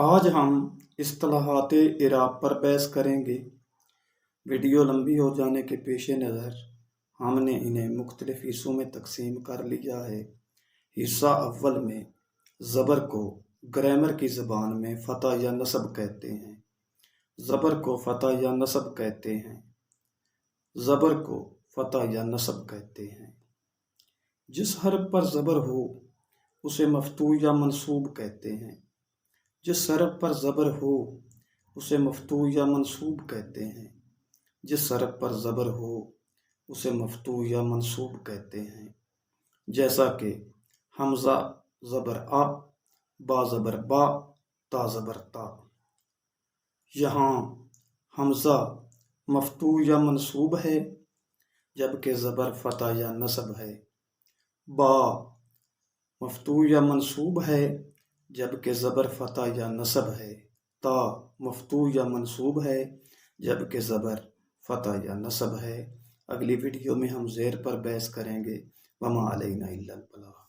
آج ہم اصطلاحات اعراب پر بحث کریں گے۔ ویڈیو لمبی ہو جانے کے پیش نظر ہم نے انہیں مختلف حصوں میں تقسیم کر لیا ہے۔ حصہ اول میں زبر کو گرامر کی زبان میں فتح یا نصب کہتے ہیں۔ زبر کو فتح یا نصب کہتے ہیں۔ زبر کو فتح یا نصب کہتے ہیں۔ جس حرف پر زبر ہو اسے مفتوح یا منصوب کہتے ہیں۔ جس حرف پر زبر ہو اسے مفتوح یا منصوب کہتے ہیں۔ جس حرف پر زبر ہو اسے مفتوح یا منصوب کہتے ہیں۔ جیسا کہ حمزہ زبر آ، با زبر با، تا زبر تا۔ یہاں حمزہ مفتوح یا منصوب ہے جبکہ زبر فتح یا نصب ہے۔ با مفتوح یا منصوب ہے جبکہ زبر فتح یا نصب ہے۔ تا مفتوح یا منصوب ہے جبکہ زبر فتح یا نصب ہے۔ اگلی ویڈیو میں ہم زیر پر بحث کریں گے۔ وما علینا الا البلاغ۔